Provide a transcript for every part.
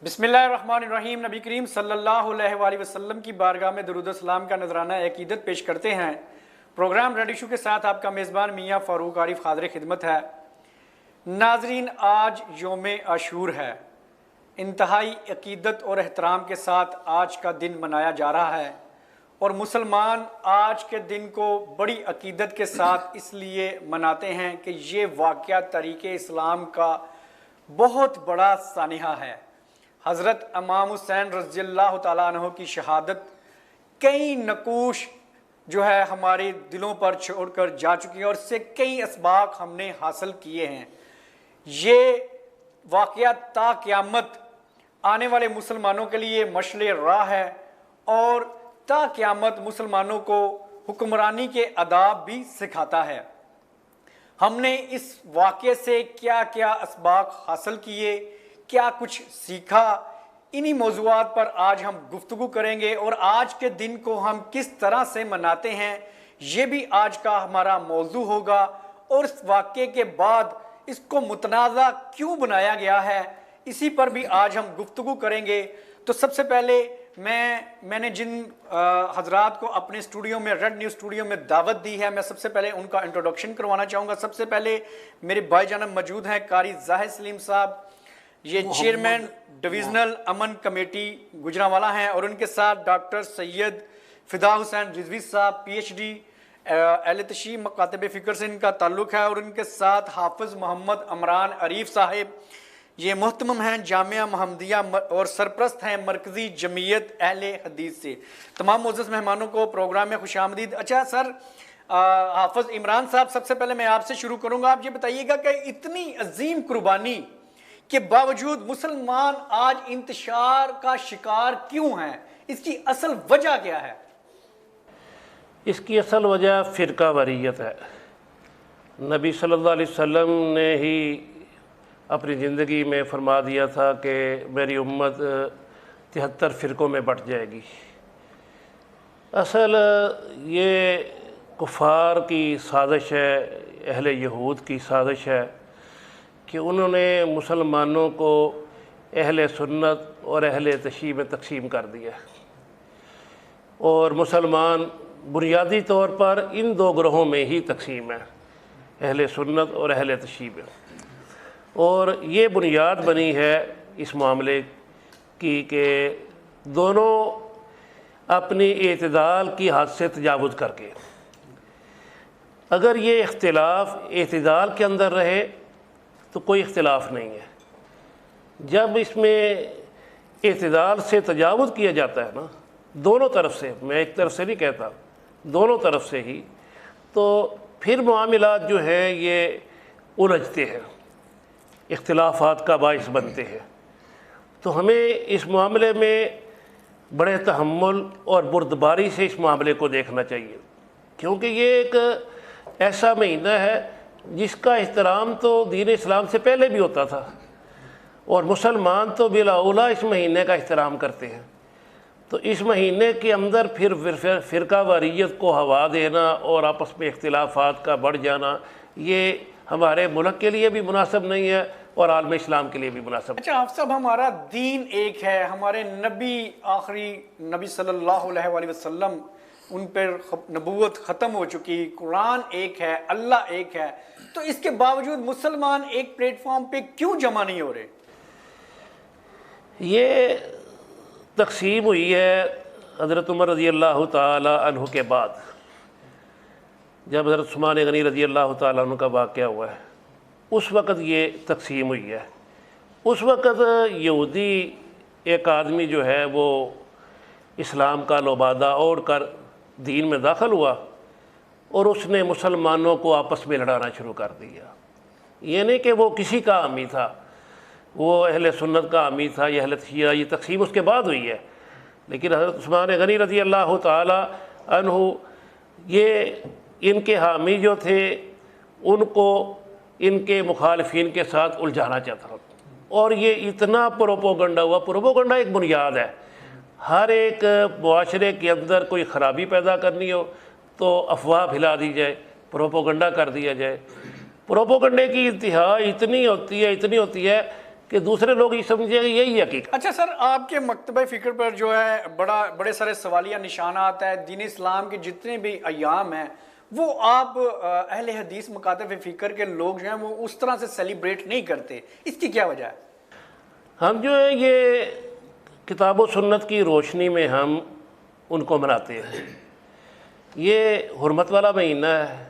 بسم اللہ الرحمن الرحیم۔ نبی کریم صلی اللہ علیہ وآلہ وسلم کی بارگاہ میں درود و سلام کا نذرانہ عقیدت پیش کرتے ہیں۔ پروگرام ریڈی شو کے ساتھ آپ کا میزبان میاں فاروق عارف حاضر خدمت ہے۔ ناظرین، آج یوم عاشور ہے۔ انتہائی عقیدت اور احترام کے ساتھ آج کا دن منایا جا رہا ہے، اور مسلمان آج کے دن کو بڑی عقیدت کے ساتھ اس لیے مناتے ہیں کہ یہ واقعہ تاریخ اسلام کا بہت بڑا سانحہ ہے۔ حضرت امام حسین رضی اللہ تعالیٰ عنہ کی شہادت کئی نقوش جو ہے ہمارے دلوں پر چھوڑ کر جا چکی ہیں، اور اس سے کئی اسباق ہم نے حاصل کیے ہیں۔ یہ واقعہ تا قیامت آنے والے مسلمانوں کے لیے مشعل راہ ہے، اور تا قیامت مسلمانوں کو حکمرانی کے آداب بھی سکھاتا ہے۔ ہم نے اس واقعے سے کیا کیا اسباق حاصل کیے، کیا کچھ سیکھا، انہی موضوعات پر آج ہم گفتگو کریں گے، اور آج کے دن کو ہم کس طرح سے مناتے ہیں یہ بھی آج کا ہمارا موضوع ہوگا، اور اس واقعے کے بعد اس کو متنازع کیوں بنایا گیا ہے اسی پر بھی آج ہم گفتگو کریں گے۔ تو سب سے پہلے میں نے جن حضرات کو اپنے اسٹوڈیو میں ریڈ نیوز اسٹوڈیو میں دعوت دی ہے، میں سب سے پہلے ان کا انٹروڈکشن کروانا چاہوں گا۔ سب سے پہلے میرے بھائی جانب موجود ہیں قاری زاہد سلیم صاحب، یہ چیئرمین ڈویژنل امن کمیٹی گجرانوالہ ہیں، اور ان کے ساتھ ڈاکٹر سید فدا حسین رضوی صاحب پی ایچ ڈی اہل تشیع مکاتب فکر سے ان کا تعلق ہے، اور ان کے ساتھ حافظ محمد عمران عریف صاحب، یہ محتمم ہیں جامعہ محمدیہ اور سرپرست ہیں مرکزی جمعیت اہل حدیث سے۔ تمام معزز مہمانوں کو پروگرام میں خوش آمدید۔ اچھا سر، حافظ عمران صاحب، سب سے پہلے میں آپ سے شروع کروں گا۔ آپ یہ بتائیے گا کہ اتنی عظیم قربانی کے باوجود مسلمان آج انتشار کا شکار کیوں ہیں؟ اس کی اصل وجہ کیا ہے؟ اس کی اصل وجہ فرقہ واریت ہے۔ نبی صلی اللہ علیہ وسلم نے ہی اپنی زندگی میں فرما دیا تھا کہ میری امت 73 فرقوں میں بٹ جائے گی۔ اصل یہ کفار کی سازش ہے، اہل یہود کی سازش ہے کہ انہوں نے مسلمانوں کو اہل سنت اور اہل تشیع میں تقسیم کر دیا، اور مسلمان بنیادی طور پر ان دو گروہوں میں ہی تقسیم ہے، اہل سنت اور اہل تشیع میں۔ اور یہ بنیاد بنی ہے اس معاملے کی کہ دونوں اپنی اعتدال کی حد سے تجاوز کر کے، اگر یہ اختلاف اعتدال کے اندر رہے تو کوئی اختلاف نہیں ہے۔ جب اس میں اعتدال سے تجاوز کیا جاتا ہے نا، دونوں طرف سے، میں ایک طرف سے نہیں کہتا، دونوں طرف سے ہی، تو پھر معاملات جو ہیں یہ الجھتے ہیں، اختلافات کا باعث بنتے ہیں۔ تو ہمیں اس معاملے میں بڑے تحمل اور بردباری سے اس معاملے کو دیکھنا چاہیے، کیونکہ یہ ایک ایسا مہینہ ہے جس کا احترام تو دین اسلام سے پہلے بھی ہوتا تھا، اور مسلمان تو بلا اولا اس مہینے کا احترام کرتے ہیں۔ تو اس مہینے کے اندر پھر فرقہ واریت کو ہوا دینا اور آپس میں اختلافات کا بڑھ جانا، یہ ہمارے ملک کے لیے بھی مناسب نہیں ہے اور عالم اسلام کے لیے بھی مناسب۔ اچھا آپ صاحب، ہمارا دین ایک ہے، ہمارے نبی آخری نبی صلی اللہ علیہ وآلہ وسلم، ان پر نبوت ختم ہو چکی، قرآن ایک ہے، اللہ ایک ہے، تو اس کے باوجود مسلمان ایک پلیٹ فارم پہ کیوں جمع نہیں ہو رہے؟ یہ تقسیم ہوئی ہے حضرت عمر رضی اللہ تعالی عنہ کے بعد، جب حضرت عثمان غنی رضی اللہ تعالیٰ عنہ کا واقعہ ہوا ہے، اس وقت یہ تقسیم ہوئی ہے۔ اس وقت یہودی ایک آدمی جو ہے وہ اسلام کا لبادہ اوڑھ کر دین میں داخل ہوا، اور اس نے مسلمانوں کو آپس میں لڑانا شروع کر دیا۔ یہ نہیں کہ وہ کسی کا حامی تھا، وہ اہل سنت کا حامی تھا یا اہل تشیع، یہ تقسیم اس کے بعد ہوئی ہے، لیکن حضرت عثمان غنی رضی اللہ تعالی عنہ یہ ان کے حامی جو تھے ان کو ان کے مخالفین کے ساتھ الجھانا چاہتا تھا، اور یہ اتنا پروپوگنڈا ہوا۔ پروپوگنڈا ایک بنیاد ہے، ہر ایک معاشرے کے اندر کوئی خرابی پیدا کرنی ہو تو افواہ پھیلا دی جائے، پروپوگنڈا کر دیا جائے۔ پروپوگنڈے کی انتہا اتنی ہوتی ہے کہ دوسرے لوگ یہ سمجھیں گے یہی حقیقت۔ اچھا سر، آپ کے مکتبہ فکر پر جو ہے بڑے سارے سوالیہ نشانات ہیں، دین اسلام کے جتنے بھی ایام ہیں وہ آپ اہل حدیث مکاتب فکر کے لوگ جو ہیں وہ اس طرح سے سیلیبریٹ نہیں کرتے، اس کی کیا وجہ ہے؟ ہم جو ہے یہ کتاب و سنت کی روشنی میں ہم ان کو مناتے ہیں۔ یہ حرمت والا مہینہ ہے،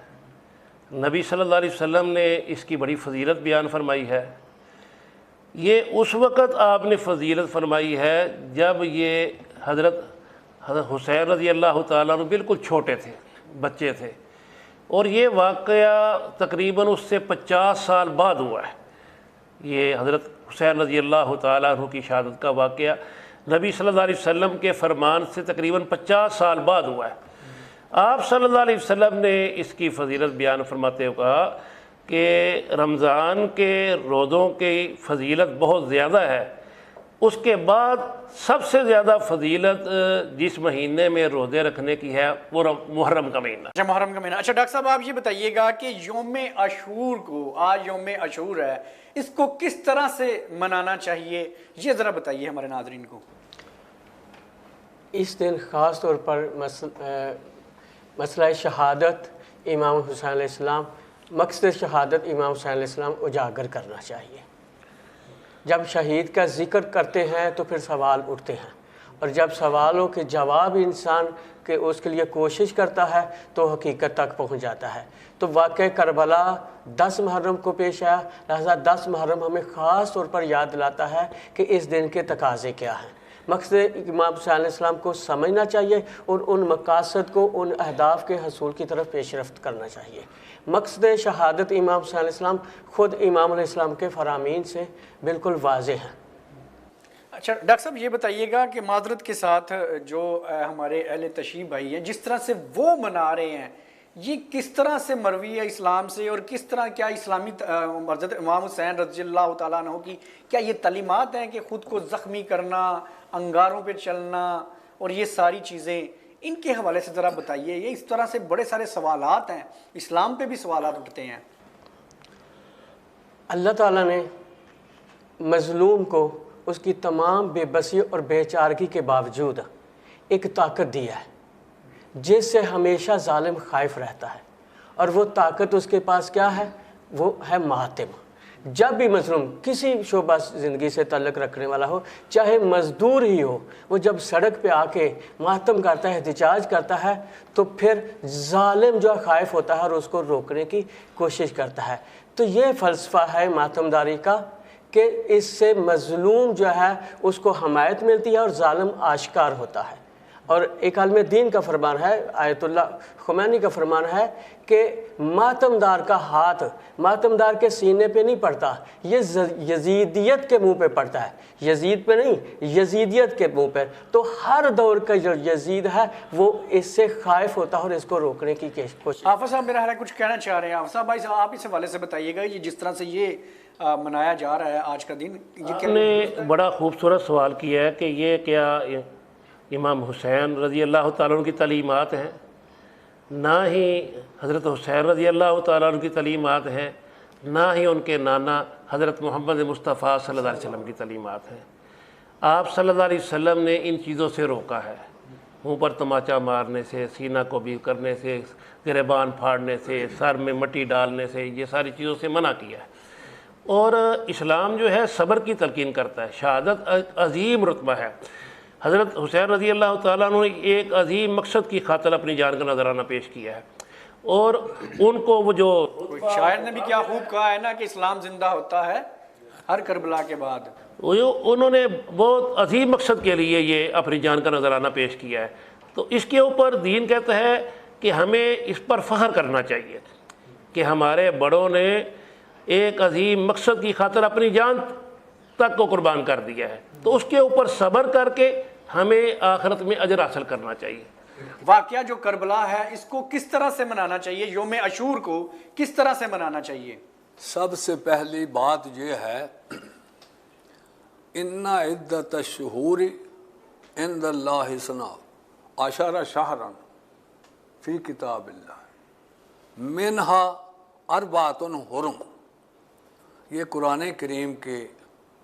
نبی صلی اللہ علیہ وسلم نے اس کی بڑی فضیلت بیان فرمائی ہے۔ یہ اس وقت آپ نے فضیلت فرمائی ہے جب یہ حضرت حسین رضی اللہ تعالیٰ عنہ بالکل چھوٹے تھے، بچے تھے، اور یہ واقعہ تقریباً اس سے 50 سال بعد ہوا ہے۔ یہ حضرت حسین رضی اللہ تعالیٰ عنہ کی شہادت کا واقعہ نبی صلی اللہ علیہ وسلم کے فرمان سے تقریباً 50 سال بعد ہوا ہے۔ آپ صلی اللہ علیہ وسلم نے اس کی فضیلت بیان فرماتے ہوئے کہا کہ رمضان کے روزوں کی فضیلت بہت زیادہ ہے، اس کے بعد سب سے زیادہ فضیلت جس مہینے میں روزے رکھنے کی ہے وہ محرم کا مہینہ۔ اچھا، محرم کا مہینہ۔ اچھا ڈاکٹر صاحب، آپ یہ بتائیے گا کہ یوم عاشور کو، آج یوم عاشور ہے، اس کو کس طرح سے منانا چاہیے، یہ ذرا بتائیے ہمارے ناظرین کو۔ اس دن خاص طور پر مسئلہ شہادت امام حسین علیہ السلام، مقصد شہادت امام حسین علیہ السلام اجاگر کرنا چاہیے۔ جب شہید کا ذکر کرتے ہیں تو پھر سوال اٹھتے ہیں، اور جب سوالوں کے جواب انسان کے اس کے لیے کوشش کرتا ہے تو حقیقت تک پہنچ جاتا ہے۔ تو واقعہ کربلا 10 محرم کو پیش آیا، لہذا 10 محرم ہمیں خاص طور پر یاد دلاتا ہے کہ اس دن کے تقاضے کیا ہیں۔ مقصد امام حسین علیہ السلام کو سمجھنا چاہیے اور ان مقاصد کو، ان اہداف کے حصول کی طرف پیش رفت کرنا چاہیے۔ مقصد شہادت امام حسین علیہ السلام خود امام علیہ السلام کے فرامین سے بالکل واضح ہیں۔ اچھا ڈاکٹر صاحب، یہ بتائیے گا کہ معذرت کے ساتھ جو ہمارے اہل تشیع بھائی ہیں، جس طرح سے وہ منا رہے ہیں، یہ کس طرح سے مروی ہے اسلام سے، اور کس طرح کیا اسلامی حضرت امام حسین رضی اللہ تعالیٰ عنہ کی کیا یہ تعلیمات ہیں کہ خود کو زخمی کرنا، انگاروں پہ چلنا اور یہ ساری چیزیں، ان کے حوالے سے ذرا بتائیے۔ یہ اس طرح سے بڑے سارے سوالات ہیں، اسلام پہ بھی سوالات اٹھتے ہیں۔ اللہ تعالیٰ نے مظلوم کو اس کی تمام بے بسی اور بے چارگی کے باوجود ایک طاقت دی ہے جس سے ہمیشہ ظالم خائف رہتا ہے، اور وہ طاقت اس کے پاس کیا ہے؟ وہ ہے ماتم۔ جب بھی مظلوم کسی شعبہ زندگی سے تعلق رکھنے والا ہو، چاہے مزدور ہی ہو، وہ جب سڑک پہ آ کے ماتم کرتا ہے، احتجاج کرتا ہے، تو پھر ظالم جو خائف ہوتا ہے اور اس کو روکنے کی کوشش کرتا ہے۔ تو یہ فلسفہ ہے ماتم داری کا کہ اس سے مظلوم جو ہے اس کو حمایت ملتی ہے اور ظالم آشکار ہوتا ہے۔ اور ایک عالم دین کا فرمان ہے، آیت اللہ خمینی کا فرمان ہے کہ ماتمدار کا ہاتھ ماتمدار کے سینے پہ نہیں پڑتا، یہ یزیدیت کے منہ پہ پڑتا ہے، یزید پہ نہیں، یزیدیت کے منہ پہ۔ تو ہر دور کا جو یزید ہے وہ اس سے خائف ہوتا ہے اور اس کو روکنے کی کوشش۔ حافظ صاحب میرا خیال ہے کچھ کہنا چاہ رہے ہیں۔ حافظ صاحب بھائی آپ اس حوالے سے بتائیے گا، یہ جس طرح سے یہ منایا جا رہا ہے آج کا دن، یہ آپ نے بڑا خوبصورت سوال کیا ہے کہ یہ کیا امام حسین رضی اللہ تعالیٰ عنہ کی تعلیمات ہیں؟ نہ ہی حضرت حسین رضی اللہ تعالیٰ عنہ کی تعلیمات ہیں، نہ ہی ان کے نانا حضرت محمد مصطفیٰ صلی اللہ علیہ وسلم کی تعلیمات ہیں۔ آپ صلی اللہ علیہ وسلم نے ان چیزوں سے روکا ہے، منہ پر تماچا مارنے سے، سینہ کو بھی کرنے سے، گریبان پھاڑنے سے، سر میں مٹی ڈالنے سے، یہ ساری چیزوں سے منع کیا ہے۔ اور اسلام جو ہے صبر کی تلقین کرتا ہے، شہادت عظیم رتبہ ہے۔ حضرت حسین رضی اللہ تعالیٰ عنہ نے ایک عظیم مقصد کی خاطر اپنی جان کا نذرانہ پیش کیا ہے، اور ان کو وہ جو شاعر نے بھی کیا خوب کہا ہے نا کہ اسلام زندہ ہوتا ہے ہر کربلا کے بعد، انہوں نے بہت عظیم مقصد کے لیے یہ اپنی جان کا نذرانہ پیش کیا ہے۔ تو اس کے اوپر دین کہتا ہے کہ ہمیں اس پر فخر کرنا چاہیے کہ ہمارے بڑوں نے ایک عظیم مقصد کی خاطر اپنی جان تک کو قربان کر دیا ہے، تو اس کے اوپر صبر کر کے ہمیں آخرت میں اجر حاصل کرنا چاہیے۔ واقعہ جو کربلا ہے اس کو کس طرح سے منانا چاہیے، یوم عاشور کو کس طرح سے منانا چاہیے؟ سب سے پہلی بات یہ ہے، ان عدت الشہور عند اللہ اثنا عشر شہرا فی کتاب اللہ منہا اربعۃ حرم۔ یہ قرآن کریم کے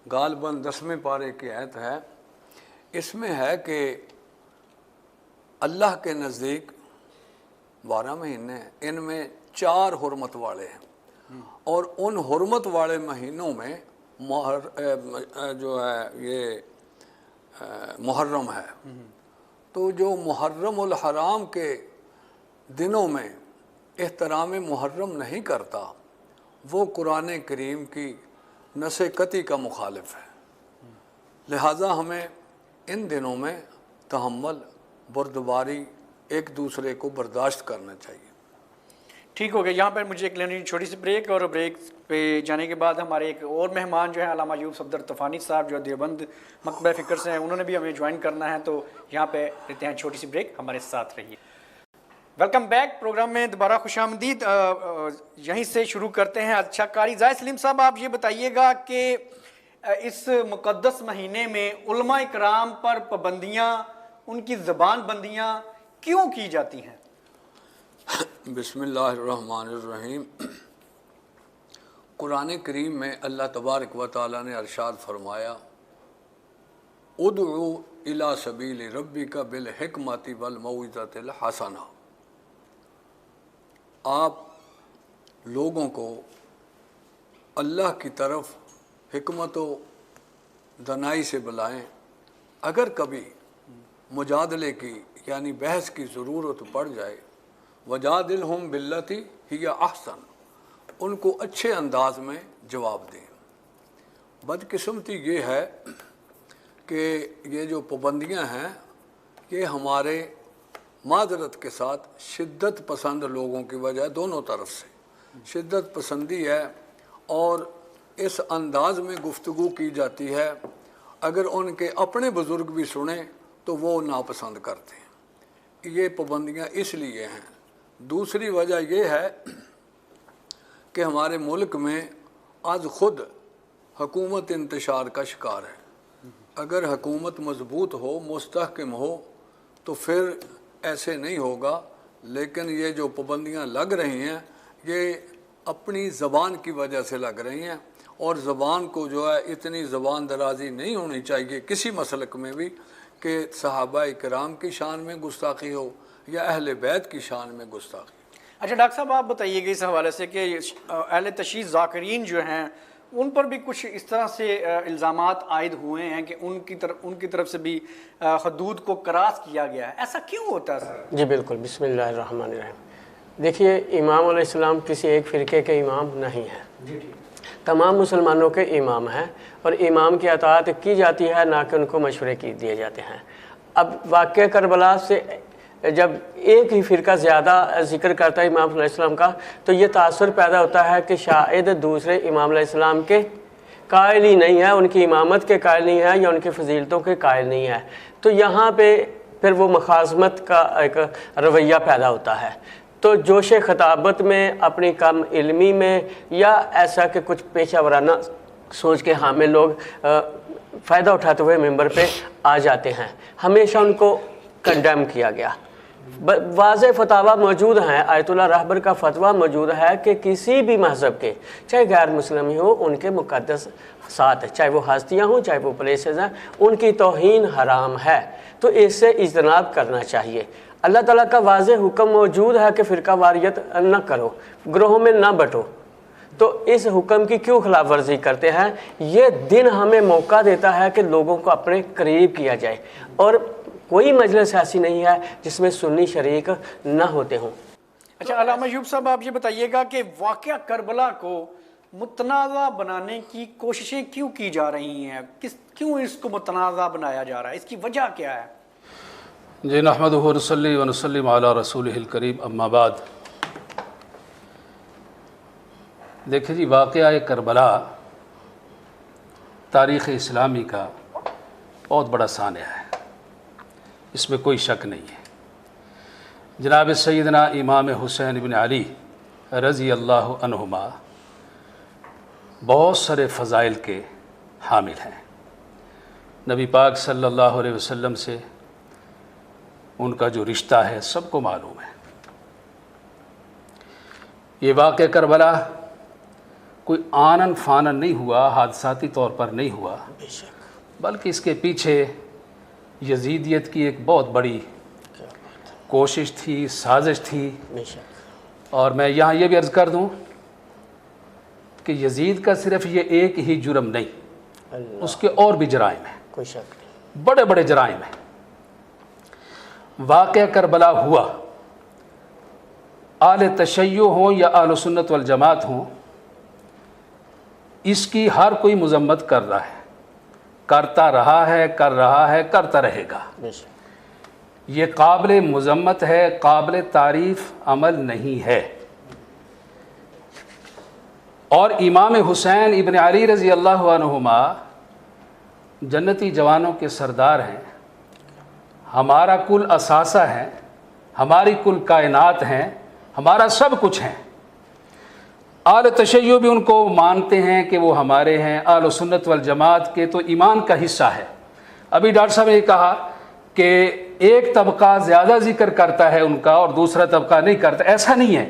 غالباً 10ویں پارے کی آیت ہے. اس میں ہے کہ اللہ کے نزدیک 12 مہینے ہیں، ان میں 4 حرمت والے ہیں، اور ان حرمت والے مہینوں میں جو ہے یہ محرم ہے. تو جو محرم الحرام کے دنوں میں احترام محرم نہیں کرتا وہ قرآن کریم کی نص قطعی کا مخالف ہے. لہٰذا ہمیں ان دنوں میں تحمل، بردباری، ایک دوسرے کو برداشت کرنا چاہیے. ٹھیک ہو گیا. یہاں پر مجھے ایک لینی چھوٹی سی بریک، اور بریک پہ جانے کے بعد ہمارے ایک اور مہمان جو ہیں علامہ ایوب صفدر طوفانی صاحب جو دیوبند مکتبہ فکر سے ہیں، انہوں نے بھی ہمیں جوائن کرنا ہے. تو یہاں پہ لیتے ہیں چھوٹی سی بریک، ہمارے ساتھ رہیے. Welcome back. پروگرام میں دوبارہ خوش آمدید. یہیں سے شروع کرتے ہیں. اچھا قاری زاہد سلیم صاحب، آپ یہ بتائیے گا کہ اس مقدس مہینے میں علماء اکرام پر پابندیاں، ان کی زبان بندیاں کیوں کی جاتی ہیں؟ بسم اللہ الرحمن الرحیم. قرآن کریم میں اللہ تبارک و تعالیٰ نے ارشاد فرمایا، ادعو الی سبیل ربک بالحکمۃ والموعظۃ الحسنہ. آپ لوگوں کو اللہ کی طرف حکمت و دانائی سے بلائیں. اگر کبھی مجادلے کی یعنی بحث کی ضرورت پڑ جائے، وجادلہم باللتی ہی احسن، ان کو اچھے انداز میں جواب دیں. بدقسمتی یہ ہے کہ یہ جو پابندیاں ہیں یہ ہمارے معذرت کے ساتھ شدت پسند لوگوں کی وجہ، دونوں طرف سے شدت پسندی ہے، اور اس انداز میں گفتگو کی جاتی ہے. اگر ان کے اپنے بزرگ بھی سنیں تو وہ ناپسند کرتے ہیں. یہ پابندیاں اس لیے ہیں. دوسری وجہ یہ ہے کہ ہمارے ملک میں آج خود حکومت انتشار کا شکار ہے. اگر حکومت مضبوط ہو، مستحکم ہو تو پھر ایسے نہیں ہوگا. لیکن یہ جو پابندیاں لگ رہی ہیں یہ اپنی زبان کی وجہ سے لگ رہی ہیں، اور زبان کو جو ہے اتنی زبان درازی نہیں ہونی چاہیے کسی مسلک میں بھی کہ صحابہ کرام کی شان میں گستاخی ہو یا اہل بیت کی شان میں گستاخی. اچھا ڈاکٹر صاحب، آپ بتائیے گا اس حوالے سے کہ اہل تشیع ذاکرین جو ہیں ان پر بھی کچھ اس طرح سے الزامات عائد ہوئے ہیں کہ ان کی طرف سے بھی حدود کو کراس کیا گیا ہے. ایسا کیوں ہوتا ہے سر؟ جی بالکل. بسم اللہ الرحمن الرحیم. دیکھیے، امام علیہ السلام کسی ایک فرقے کے امام نہیں ہیں، تمام مسلمانوں کے امام ہیں، اور امام کی اطاعت کی جاتی ہے، نہ کہ ان کو مشورے دیے جاتے ہیں. اب واقعہ کربلا سے جب ایک ہی فرقہ زیادہ ذکر کرتا ہے امام علیہ السلام کا، تو یہ تاثر پیدا ہوتا ہے کہ شاید دوسرے امام علیہ السلام کے قائل ہی نہیں ہے، ان کی امامت کے قائل نہیں ہے، یا ان کی فضیلتوں کے قائل نہیں ہے. تو یہاں پہ پھر وہ مخاصمت کا ایک رویہ پیدا ہوتا ہے. تو جوش خطابت میں، اپنی کم علمی میں، یا ایسا کہ کچھ پیشہ ورانہ سوچ کے حامل لوگ فائدہ اٹھاتے ہوئے ممبر پہ آ جاتے ہیں. ہمیشہ ان کو کنڈیم کیا گیا. واضح فتاویٰ موجود ہیں، آیت اللہ رہبر کا فتویٰ موجود ہے کہ کسی بھی مذہب کے، چاہے غیر مسلم ہی ہو، ان کے مقدس ساتھ، چاہے وہ ہستیاں ہوں، چاہے وہ پلیسز ہیں، ان کی توہین حرام ہے. تو اس سے اجتناب کرنا چاہیے. اللہ تعالیٰ کا واضح حکم موجود ہے کہ فرقہ واریت نہ کرو، گروہوں میں نہ بٹو. تو اس حکم کی کیوں خلاف ورزی کرتے ہیں؟ یہ دن ہمیں موقع دیتا ہے کہ لوگوں کو اپنے قریب کیا جائے، اور کوئی مجلس ایسی نہیں ہے جس میں سنی شریک نہ ہوتے ہوں. اچھا علامہ ایوب صاحب، آپ یہ بتائیے گا کہ واقعہ کربلا کو متنازع بنانے کی کوششیں کیوں کی جا رہی ہیں؟ کیوں اس کو متنازع بنایا جا رہا ہے؟ اس کی وجہ کیا ہے؟ جی نحمدہ ونصلی ونسلم علی رسولہ الکریم، اما بعد. دیکھیں جی، واقعہ کربلا تاریخ اسلامی کا بہت بڑا سانحہ ہے، اس میں کوئی شک نہیں ہے. جناب سیدنا امام حسین بن علی رضی اللہ عنہما بہت سارے فضائل کے حامل ہیں. نبی پاک صلی اللہ علیہ وسلم سے ان کا جو رشتہ ہے سب کو معلوم ہے. یہ واقعہ کربلا کوئی آنن فانن نہیں ہوا، حادثاتی طور پر نہیں ہوا، بے شک، بلکہ اس کے پیچھے یزیدیت کی ایک بہت بڑی کوشش تھی، سازش تھی۔ بے شک، اور میں یہاں یہ بھی عرض کر دوں کہ یزید کا صرف یہ ایک ہی جرم نہیں، اللہ، اس کے اور بھی جرائم ہیں، کوئی شک نہیں، بڑے بڑے جرائم ہیں۔ واقعہ کربلا ہوا، اہل تشیع ہوں یا اہل سنت والجماعت ہوں، اس کی ہر کوئی مذمت کر رہا ہے، کرتا رہا ہے، کر رہا ہے، کرتا رہے گا۔ بے شک، یہ قابل مذمت ہے، قابل تعریف عمل نہیں ہے۔ اور امام حسین ابن علی رضی اللہ عنہما جنتی جوانوں کے سردار ہیں، ہمارا کل اثاثہ ہے، ہماری کل کائنات ہیں، ہمارا سب کچھ ہیں۔ اہل تشیع بھی ان کو مانتے ہیں کہ وہ ہمارے ہیں، اہل سنت والجماعت کے تو ایمان کا حصہ ہے۔ ابھی ڈاکٹر صاحب نے کہا کہ ایک طبقہ زیادہ ذکر کرتا ہے ان کا اور دوسرا طبقہ نہیں کرتا، ایسا نہیں ہے۔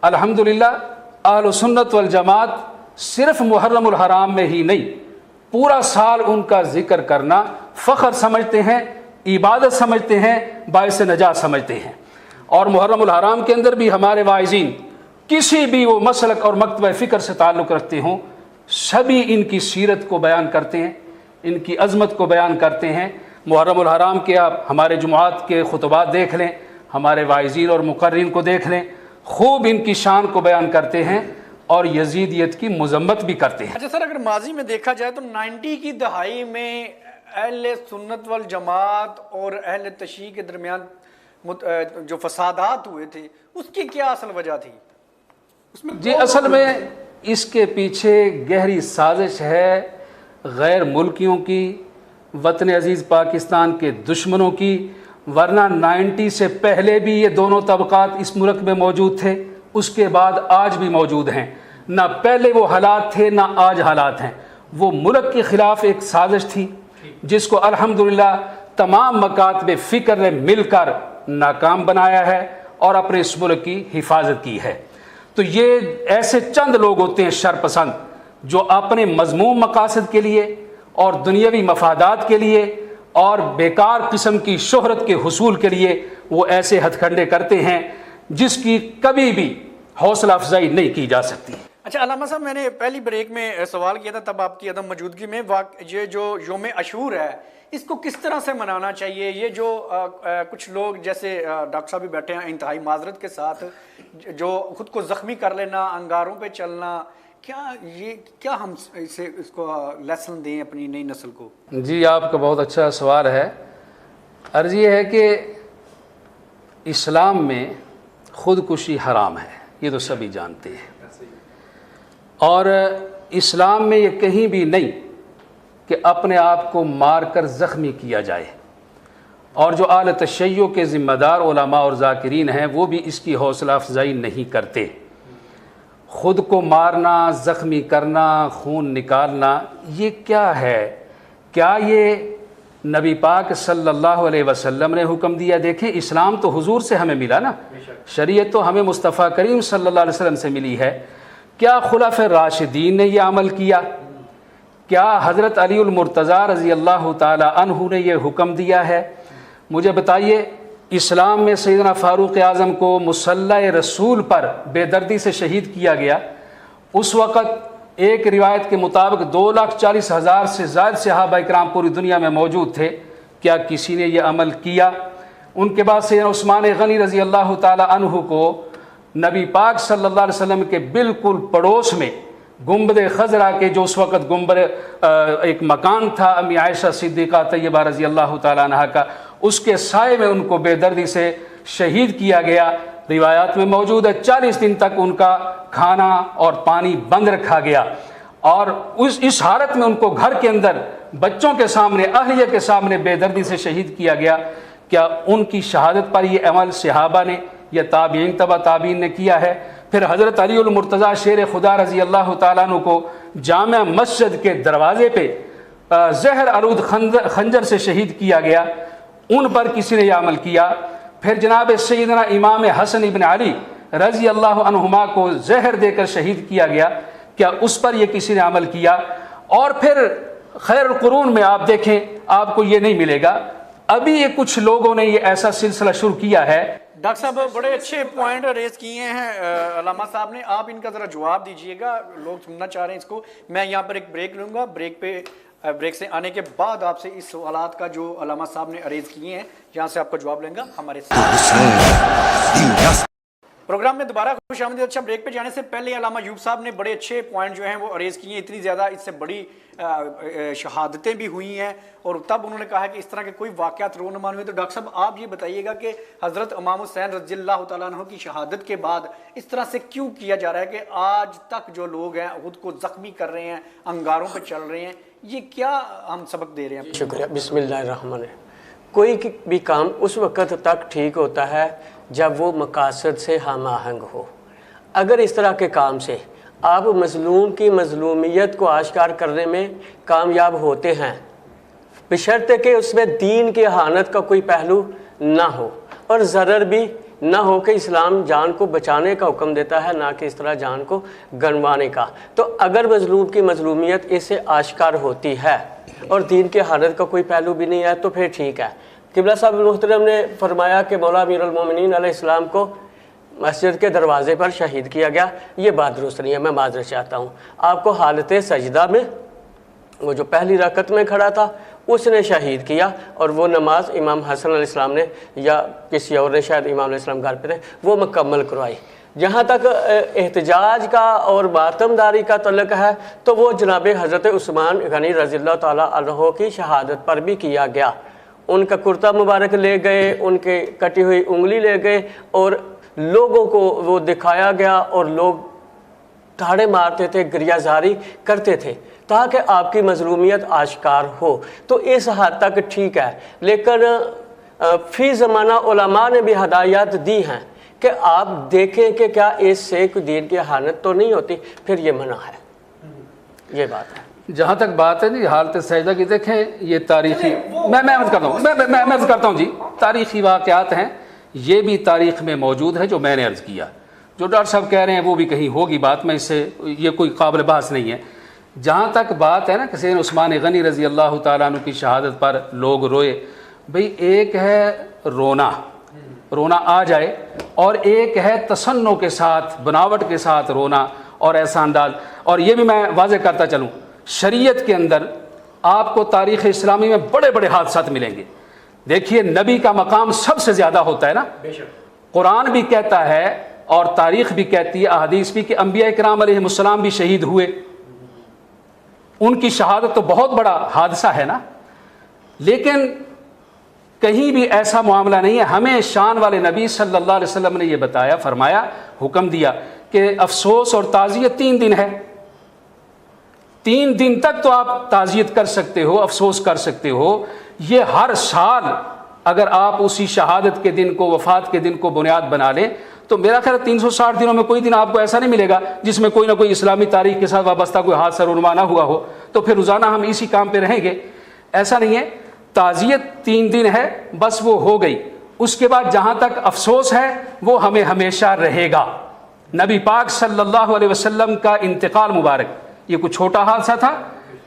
الحمدللہ اہل سنت والجماعت صرف محرم الحرام میں ہی نہیں، پورا سال ان کا ذکر کرنا فخر سمجھتے ہیں، عبادت سمجھتے ہیں، باعث نجات سمجھتے ہیں۔ اور محرم الحرام کے اندر بھی ہمارے واعظین کسی بھی وہ مسلک اور مکتبہ فکر سے تعلق رکھتے ہوں، سبھی ان کی سیرت کو بیان کرتے ہیں، ان کی عظمت کو بیان کرتے ہیں۔ محرم الحرام کے آپ ہمارے جمعات کے خطبات دیکھ لیں، ہمارے واعظین اور مقررین کو دیکھ لیں، خوب ان کی شان کو بیان کرتے ہیں اور یزیدیت کی مذمت بھی کرتے ہیں۔ اچھا سر، اگر ماضی میں دیکھا جائے تو 90 کی دہائی میں اہل سنت والجماعت اور اہل تشیع کے درمیان جو فسادات ہوئے تھے، اس کی کیا اصل وجہ تھی؟ اس میں جی اصل میں اس کے پیچھے گہری سازش ہے غیر ملکیوں کی، وطن عزیز پاکستان کے دشمنوں کی، ورنہ 90 سے پہلے بھی یہ دونوں طبقات اس ملک میں موجود تھے، اس کے بعد آج بھی موجود ہیں۔ نہ پہلے وہ حالات تھے نہ آج حالات ہیں۔ وہ ملک کے خلاف ایک سازش تھی جس کو الحمدللہ تمام مکاتب فکر نے مل کر ناکام بنایا ہے اور اپنے اس ملک کی حفاظت کی ہے۔ تو یہ ایسے چند لوگ ہوتے ہیں شرپسند جو اپنے مذموم مقاصد کے لیے اور دنیاوی مفادات کے لیے اور بیکار قسم کی شہرت کے حصول کے لیے وہ ایسے ہتھ کنڈے کرتے ہیں جس کی کبھی بھی حوصلہ افزائی نہیں کی جا سکتی۔ اچھا علامہ صاحب، میں نے پہلی بریک میں سوال کیا تھا تب آپ کی عدم موجودگی میں، یہ جو یوم عاشور ہے اس کو کس طرح سے منانا چاہیے؟ یہ جو کچھ لوگ جیسے ڈاکٹر صاحب بھی بیٹھے ہیں انتہائی معذرت کے ساتھ، جو خود کو زخمی کر لینا، انگاروں پہ چلنا، کیا ہم اس کو لیسن دیں اپنی نئی نسل کو؟ جی آپ کا بہت اچھا سوال ہے۔ عرض یہ ہے کہ اسلام میں خودکشی حرام ہے، یہ تو سبھی جانتے ہیں، اور اسلام میں یہ کہیں بھی نہیں کہ اپنے آپ کو مار کر زخمی کیا جائے، اور جو اہل تشیع کے ذمہ دار علماء اور ذاکرین ہیں وہ بھی اس کی حوصلہ افزائی نہیں کرتے۔ خود کو مارنا، زخمی کرنا، خون نکالنا، یہ کیا ہے؟ کیا یہ نبی پاک صلی اللہ علیہ وسلم نے حکم دیا؟ دیکھیں اسلام تو حضور سے ہمیں ملا نا، شریعت تو ہمیں مصطفیٰ کریم صلی اللہ علیہ وسلم سے ملی ہے۔ کیا خلفائے راشدین نے یہ عمل کیا؟ کیا حضرت علی المرتضیٰ رضی اللہ تعالی عنہ نے یہ حکم دیا ہے؟ مجھے بتائیے، اسلام میں سیدنا فاروق اعظم کو مصلی رسول پر بے دردی سے شہید کیا گیا۔ اس وقت ایک روایت کے مطابق 2,40,000 سے زائد صحابہ کرام پوری دنیا میں موجود تھے۔ کیا کسی نے یہ عمل کیا؟ ان کے بعد سیدنا عثمان غنی رضی اللہ تعالی عنہ کو نبی پاک صلی اللہ علیہ وسلم کے بالکل پڑوس میں گنبد خضرا کے، جو اس وقت گنبد ایک مکان تھا امی عائشہ صدیقہ طیبہ رضی اللہ تعالیٰ عنہا کا، اس کے سائے میں ان کو بے دردی سے شہید کیا گیا۔ روایات میں موجود ہے 40 دن تک ان کا کھانا اور پانی بند رکھا گیا، اور اس حالت میں ان کو گھر کے اندر بچوں کے سامنے، اہلیہ کے سامنے بے دردی سے شہید کیا گیا۔ کیا ان کی شہادت پر یہ عمل صحابہ نے یا تابعین تبع تابعین نے کیا ہے؟ پھر حضرت علی المرتضیٰ شیر خدا رضی اللہ تعالیٰ عنہ کو جامع مسجد کے دروازے پہ زہر آلود خنجر سے شہید کیا گیا، ان پر کسی نے یہ عمل کیا؟ پھر جناب سیدنا امام حسن ابن علی رضی اللہ عنہما کو زہر دے کر شہید کیا گیا۔ کیا اس پر یہ کسی نے عمل کیا؟ اور پھر خیر القرون میں آپ دیکھیں آپ کو یہ نہیں ملے گا. ابھی یہ کچھ لوگوں نے یہ ایسا سلسلہ شروع کیا ہے. ڈاکٹر صاحب بڑے اچھے پوائنٹ ریز کیے ہیں علامہ صاحب نے, آپ ان کا ذرا جواب دیجئے گا, لوگ سننا چاہ رہے ہیں اس کو. میں یہاں پر ایک بریک لوں گا, بریک سے آنے کے بعد آپ سے اس سوالات کا جو علامہ صاحب نے ریز کیے ہیں یہاں سے آپ کا جواب لیں گا ہمارے ساتھ. پروگرام میں دوبارہ خوش آمدید. اچھا, بریک پہ جانے سے پہلے علامہ ایوب صاحب نے بڑے اچھے پوائنٹ جو ہیں وہ ریز کیے ہیں. اتنی زیادہ اس سے بڑی شہادتیں بھی ہوئی ہیں اور تب انہوں نے کہا کہ اس طرح کے کوئی واقعات رونما ہوئے. تو ڈاکٹر صاحب آپ یہ بتائیے گا کہ حضرت امام حسین رضی اللہ تعالیٰ عنہ کی شہادت کے بعد اس طرح سے کیوں کیا جا رہا ہے کہ آج تک جو لوگ ہیں خود کو زخمی کر رہے ہیں, انگاروں پہ چل رہے ہیں, یہ کیا ہم سبق دے رہے ہیں؟ شکریہ. بسم اللہ الرحمن الرحیم. کوئی بھی کام اس وقت تک ٹھیک ہوتا ہے جب وہ مقاصد سے ہم آہنگ ہو. اگر اس طرح کے کام سے آپ مظلوم کی مظلومیت کو آشکار کرنے میں کامیاب ہوتے ہیں بشرطے کہ اس میں دین کی اہانت کا کوئی پہلو نہ ہو اور ضرر بھی نہ ہو, کہ اسلام جان کو بچانے کا حکم دیتا ہے نہ کہ اس طرح جان کو گنوانے کا. تو اگر مظلوم کی مظلومیت اس سے آشکار ہوتی ہے اور دین کی اہانت کا کوئی پہلو بھی نہیں ہے تو پھر ٹھیک ہے. قبلہ صاحب محترم نے فرمایا کہ مولا امیر المومنین علیہ السلام کو مسجد کے دروازے پر شہید کیا گیا. یہ بات درست نہیں ہے, میں معذرت چاہتا ہوں. آپ کو حالت سجدہ میں, وہ جو پہلی رکعت میں کھڑا تھا, اس نے شہید کیا اور وہ نماز امام حسن علیہ السلام نے یا کسی اور نے, شاید امام علیہ السلام گھر پہ تھے, وہ مکمل کروائی. جہاں تک احتجاج کا اور ماتم داری کا تعلق ہے تو وہ جناب حضرت عثمان غنی رضی اللہ تعالیٰ عنہ کی شہادت پر بھی کیا گیا. ان کا کرتا مبارک لے گئے, ان کے کٹی ہوئی انگلی لے گئے اور لوگوں کو وہ دکھایا گیا اور لوگ تاڑے مارتے تھے, گریہ زاری کرتے تھے تاکہ آپ کی مظلومیت آشکار ہو. تو اس حد تک ٹھیک ہے, لیکن فی زمانہ علماء نے بھی ہدایات دی ہیں کہ آپ دیکھیں کہ کیا اس سے کوئی دین کی اہانت تو نہیں ہوتی, پھر یہ منع ہے. یہ بات ہے. جہاں تک بات ہے جی حالت سجدہ کی, دیکھیں یہ تاریخی, میں عرض کرتا ہوں جی, تاریخی واقعات ہیں, یہ بھی تاریخ میں موجود ہے جو میں نے عرض کیا. جو ڈاکٹر صاحب کہہ رہے ہیں وہ بھی کہیں ہوگی بات, میں اس سے یہ کوئی قابل بحث نہیں ہے. جہاں تک بات ہے نا کہ سیدنا عثمان غنی رضی اللہ تعالیٰ عنہ کی شہادت پر لوگ روئے, بھئی ایک ہے رونا آ جائے اور ایک ہے تصنع کے ساتھ, بناوٹ کے ساتھ رونا اور ایسا انداز. اور یہ بھی میں واضح کرتا چلوں, شریعت کے اندر آپ کو تاریخ اسلامی میں بڑے بڑے حادثات ملیں گے. دیکھیے نبی کا مقام سب سے زیادہ ہوتا ہے نا, قرآن بھی کہتا ہے اور تاریخ بھی کہتی ہے, احادیث بھی, کہ انبیاء کرام علیہ السلام بھی شہید ہوئے. ان کی شہادت تو بہت بڑا حادثہ ہے نا, لیکن کہیں بھی ایسا معاملہ نہیں ہے. ہمیں شان والے نبی صلی اللہ علیہ وسلم نے یہ بتایا, فرمایا, حکم دیا کہ افسوس اور تعزیت 3 دن ہے. 3 دن تک تو آپ تعزیت کر سکتے ہو, افسوس کر سکتے ہو. یہ ہر سال اگر آپ اسی شہادت کے دن کو, وفات کے دن کو بنیاد بنا لیں تو میرا خیال 360 دنوں میں کوئی دن آپ کو ایسا نہیں ملے گا جس میں کوئی نہ کوئی اسلامی تاریخ کے ساتھ وابستہ کوئی حادثہ رونما نہ ہوا ہو. تو پھر روزانہ ہم اسی کام پہ رہیں گے, ایسا نہیں ہے. تعزیت 3 دن ہے, بس وہ ہو گئی. اس کے بعد جہاں تک افسوس ہے وہ ہمیں ہمیشہ رہے گا. نبی پاک صلی اللہ علیہ وسلم کا انتقال مبارک یہ کوئی چھوٹا حادثہ تھا.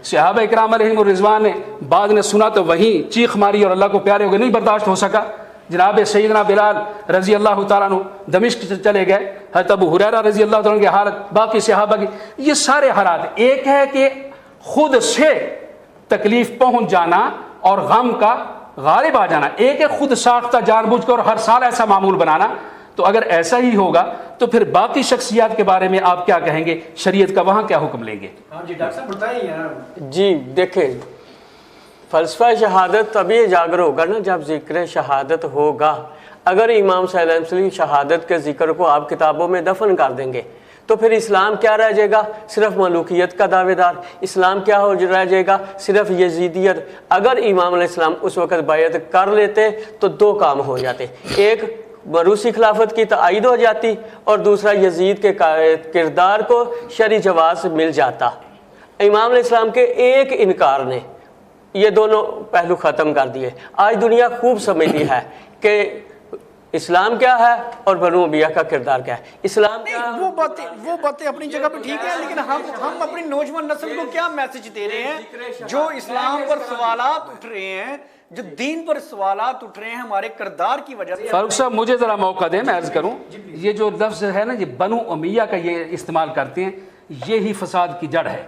صحابہ اکرام علیہم الرضوان نے بعد نے سنا تو وہیں چیخ ماری اور اللہ کو پیارے ہو گئے, نہیں برداشت ہو سکا. جناب سیدنا بلال رضی اللہ تعالیٰ عنہ دمشق چلے گئے, حضرت ابو ہریرہ رضی اللہ تعالیٰ عنہ کی حالت, باقی صحابہ کی, یہ سارے حالات. ایک ہے کہ خود سے تکلیف پہنچ جانا اور غم کا غالب آ جانا, ایک ہے خود ساختہ جان بوجھ کر ہر سال ایسا معمول بنانا. تو اگر ایسا ہی ہوگا تو پھر باقی شخصیات کے بارے میں آپ کیا کہیں گے, شریعت کا وہاں کیا حکم لیں گے؟ ہاں جی ڈاکٹر صاحب بتائیے. جی دیکھیں, فلسفہ شہادت تبھی اجاگر ہوگا نا جب ذکر شہادت ہوگا. اگر امام صلی اللہ علیہ وسلم کی شہادت کے ذکر کو آپ کتابوں میں دفن کر دیں گے تو پھر اسلام کیا رہ جائے گا؟ صرف ملوکیت کا دعوے دار. اسلام کیا ہو رہ جائے گا؟ صرف یزیدیت. اگر امام علیہ السلام اس وقت بیعت کر لیتے تو 2 کام ہو جاتے, ایک مروسی خلافت کی تائید ہو جاتی اور دوسرا یزید کے کردار کو شرعی جواز مل جاتا. امام علیہ السلام کے ایک انکار نے یہ دونوں پہلو ختم کر دیے. آج دنیا خوب سمجھتی ہے کہ اسلام کیا ہے اور بنو امیہ کا کردار کیا ہے. اسلام کیا ہے؟ وہ باتیں اپنی جگہ پہ ٹھیک ہے، لیکن ہم اپنی نوجوان نسل کو کیا میسج دے رہے ہیں؟ جو اسلام پر سوالات اٹھ رہے ہیں، جو دین پر سوالات اٹھ رہے ہیں ہمارے کردار کی وجہ سے. فاروق صاحب مجھے ذرا موقع دیں، میں عرض کروں. یہ جو لفظ ہے نا، یہ بنو امیہ کا یہ استعمال کرتے ہیں، یہی فساد کی جڑ ہے.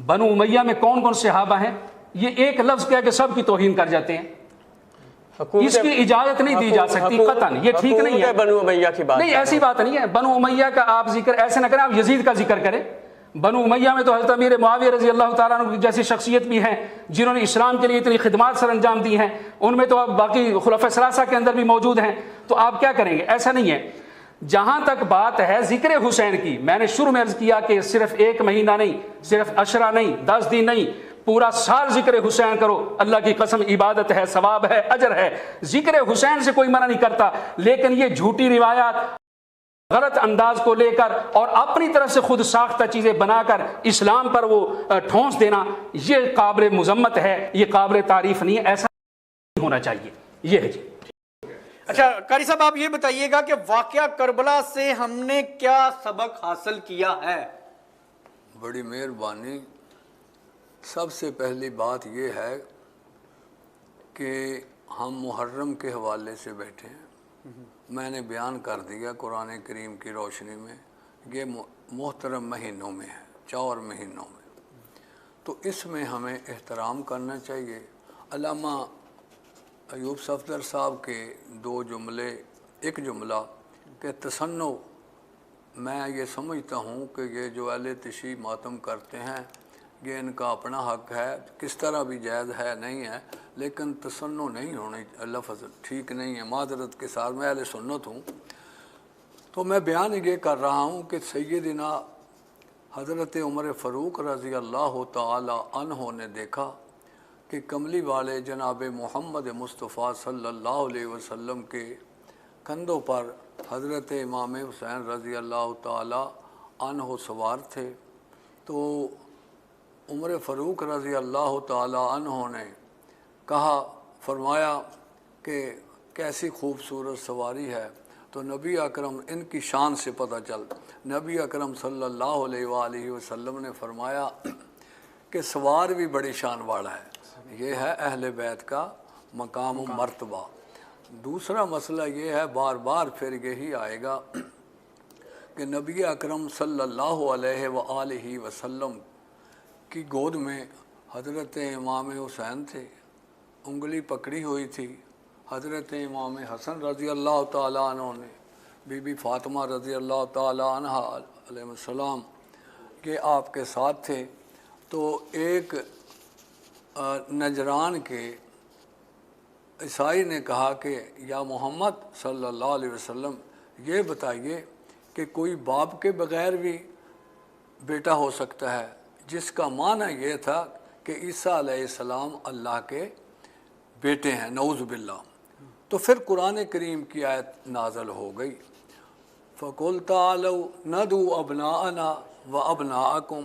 بنو امیہ میں کون کون صحابہ ہیں؟ یہ ایک لفظ کیا کہ سب کی توہین کر جاتے ہیں. اس کی اجازت نہیں دی جا سکتی قطعاً، یہ ٹھیک نہیں ہے. بنو امیہ کی بات نہیں، ایسی بات نہیں ہے. بنو امیہ کا آپ ذکر ایسے نہ کریں، آپ یزید کا ذکر کریں. بنو امیہ میں تو حضرت امیر معاویہ رضی اللہ تعالیٰ عنہ جیسی شخصیت بھی ہیں جنہوں نے اسلام کے لیے اتنی خدمات سر انجام دی ہیں. ان میں تو اب باقی خلفاء ثلاثہ کے اندر بھی موجود ہیں. تو آپ کیا کریں گے؟ ایسا نہیں ہے. جہاں تک بات ہے ذکر حسین کی، میں نے شروع میں عرض کیا کہ صرف ایک مہینہ نہیں، صرف عشرہ نہیں، 10 دن نہیں، پورا سال ذکر حسین کرو. اللہ کی قسم عبادت ہے، ثواب ہے، اجر ہے. ذکر حسین سے کوئی منع نہیں کرتا، لیکن یہ جھوٹی روایات، غلط انداز کو لے کر اور اپنی طرف سے خود ساختہ چیزیں بنا کر اسلام پر وہ ٹھونس دینا، یہ قابل مذمت ہے، یہ قابل تعریف نہیں ہے. ایسا نہیں ہونا چاہیے. یہ ہے جی. اچھا قاری صاحب، آپ یہ بتائیے گا کہ واقعہ کربلا سے ہم نے کیا سبق حاصل کیا ہے؟ بڑی مہربانی. سب سے پہلی بات یہ ہے کہ ہم محرم کے حوالے سے بیٹھے ہیں. میں نے بیان کر دیا قرآن کریم کی روشنی میں، یہ محترم مہینوں میں ہے، 4 مہینوں میں، تو اس میں ہمیں احترام کرنا چاہیے. علامہ ایوب صفدر صاحب کے 2 جملے، ایک جملہ کہ تصنع، میں یہ سمجھتا ہوں کہ یہ جو اہل تشیع ماتم کرتے ہیں یہ ان کا اپنا حق ہے، کس طرح بھی جائز ہے نہیں ہے، لیکن تصنع نہیں ہونی، لفظ ٹھیک نہیں ہے. معذرت کے ساتھ، میں اہل سنت ہوں تو میں بیان یہ کر رہا ہوں کہ سیدنا حضرت عمر فاروق رضی اللہ تعالی عنہ نے دیکھا کہ کملی والے جناب محمد مصطفیٰ صلی اللہ علیہ وسلم کے کندھوں پر حضرت امام حسین رضی اللہ تعالی عنہ سوار تھے. تو عمر فاروق رضی اللہ تعالی عنہ نے کہا، فرمایا کہ کیسی خوبصورت سواری ہے. تو نبی اکرم، ان کی شان سے پتہ چل، نبی اکرم صلی اللہ علیہ وآلہ وسلم نے فرمایا کہ سوار بھی بڑی شان والا ہے. یہ ہے اہل بیت کا مقام و مرتبہ. دوسرا مسئلہ یہ ہے، بار بار پھر یہی آئے گا کہ نبی اکرم صلی اللہ علیہ وآلہ وسلم کی گود میں حضرت امام حسین تھے، انگلی پکڑی ہوئی تھی. حضرت امام حسن رضی اللہ تعالیٰ عنہ نے بی بی فاطمہ رضی اللہ تعالیٰ عنہ علیہ السلام کے آپ کے ساتھ تھے. تو ایک نجران کے عیسائی نے کہا کہ یا محمد صلی اللہ علیہ وسلم، یہ بتائیے کہ کوئی باپ کے بغیر بھی بیٹا ہو سکتا ہے؟ جس کا معنی یہ تھا کہ عیسیٰ علیہ السلام اللہ کے بیٹے ہیں، نعوذ باللہ. تو پھر قرآن کریم کی آیت نازل ہو گئی، فَقُلْ تَعَالَوْا نَدْعُوا أَبْنَاءَنَا وَأَبْنَاءَكُمْ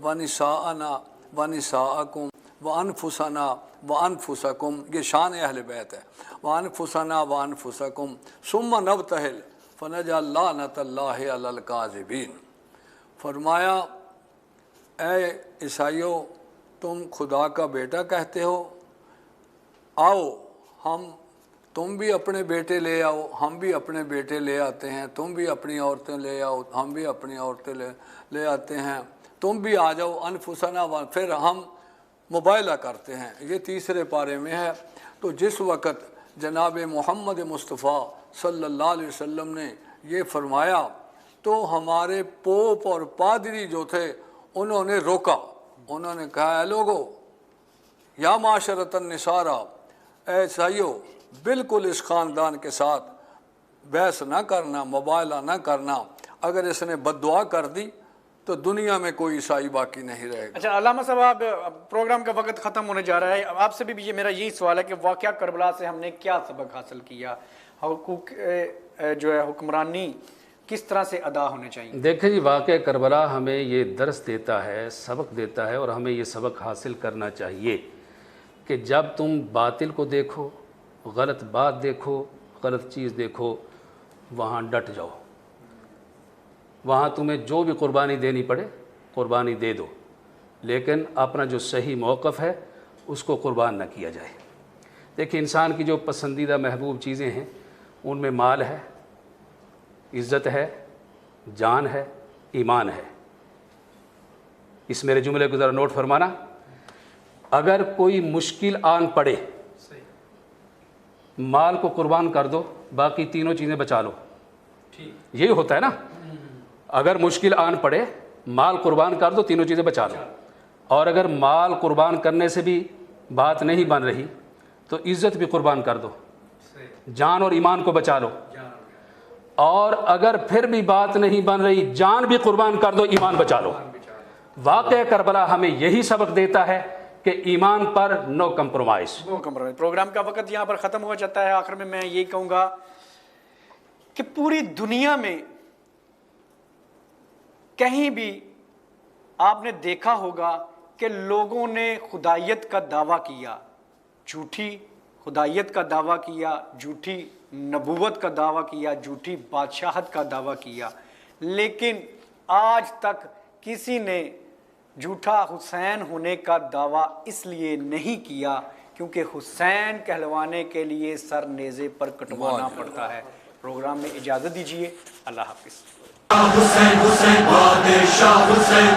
وَنِسَاءَنَا وَنِسَاءَكُمْ وَأَنفُسَنَا وَأَنفُسَكُمْ. یہ شان اہل بیت ہے. وَأَنفُسَنَا وَأَنفُسَكُمْ ثُمَّ نَبْتَهِلْ فَنَجْعَلْ لَعْنَةَ اللَّهِ عَلَى الْكَاذِبِينَ. فرمایا اے عیسائیوں، تم خدا کا بیٹا کہتے ہو، آؤ تم بھی اپنے بیٹے لے آؤ، ہم بھی اپنے بیٹے لے آتے ہیں، تم بھی اپنی عورتیں لے آؤ، ہم بھی اپنی عورتیں لے آتے ہیں، تم بھی آ جاؤ. انفسنا، پھر ہم مباہلہ کرتے ہیں. یہ 3 پارے میں ہے. تو جس وقت جناب محمد مصطفیٰ صلی اللہ علیہ وسلم نے یہ فرمایا تو ہمارے پوپ اور پادری جو تھے انہوں نے روکا. انہوں نے کہا، اے لوگو، یا معاشرۃ النصارہ، اے عیسائیو، بالکل اس خاندان کے ساتھ بحث نہ کرنا، مباہلہ نہ کرنا. اگر اس نے بد دعا کر دی تو دنیا میں کوئی عیسائی باقی نہیں رہے گا. اچھا علامہ صاحب، پروگرام کا وقت ختم ہونے جا رہا ہے. آپ سے بھی یہ میرا یہی سوال ہے کہ واقعہ کربلا سے ہم نے کیا سبق حاصل کیا؟ حقوق جو ہے حکمرانی کس طرح سے ادا ہونے چاہیے؟ دیکھیں جی، واقعہ کربلا ہمیں یہ درس دیتا ہے، سبق دیتا ہے، اور ہمیں یہ سبق حاصل کرنا چاہیے کہ جب تم باطل کو دیکھو، غلط بات دیکھو، غلط چیز دیکھو وہاں ڈٹ جاؤ، وہاں تمہیں جو بھی قربانی دینی پڑے قربانی دے دو، لیکن اپنا جو صحیح موقف ہے اس کو قربان نہ کیا جائے۔ دیکھیں انسان کی جو پسندیدہ محبوب چیزیں ہیں ان میں مال ہے، عزت ہے، جان ہے، ایمان ہے۔ اس میرے جملے کو ذرا نوٹ فرمانا، اگر کوئی مشکل آن پڑے مال کو قربان کر دو، باقی تینوں چیزیں بچا لو، یہی ہوتا ہے نا۔ اگر مشکل آن پڑے مال قربان کر دو، تینوں چیزیں بچا لو، اور اگر مال قربان کرنے سے بھی بات نہیں بن رہی تو عزت بھی قربان کر دو، جان اور ایمان کو بچا لو، اور اگر پھر بھی بات نہیں بن رہی جان بھی قربان کر دو، ایمان بچا لو۔ واقعہ کربلا ہمیں یہی سبق دیتا ہے کہ ایمان پر نو کمپرومائز۔ پروگرام کا وقت یہاں پر ختم ہو جاتا ہے۔ آخر میں یہ کہوں گا کہ پوری دنیا میں کہیں بھی آپ نے دیکھا ہوگا کہ لوگوں نے خدائیت کا دعویٰ کیا، جھوٹی خدائیت کا دعویٰ کیا، جھوٹی نبوت کا دعویٰ کیا، جھوٹی بادشاہت کا دعویٰ کیا، لیکن آج تک کسی نے جھوٹا حسین ہونے کا دعویٰ اس لیے نہیں کیا کیونکہ حسین کہلوانے کے لیے سر نیزے پر کٹوانا پڑتا ہے۔ پروگرام میں اجازت دیجیے، اللہ حافظ۔ حسین حسین بادشاہ حسین،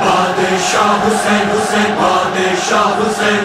بادشاہ حسین حسین بادشاہ حسین۔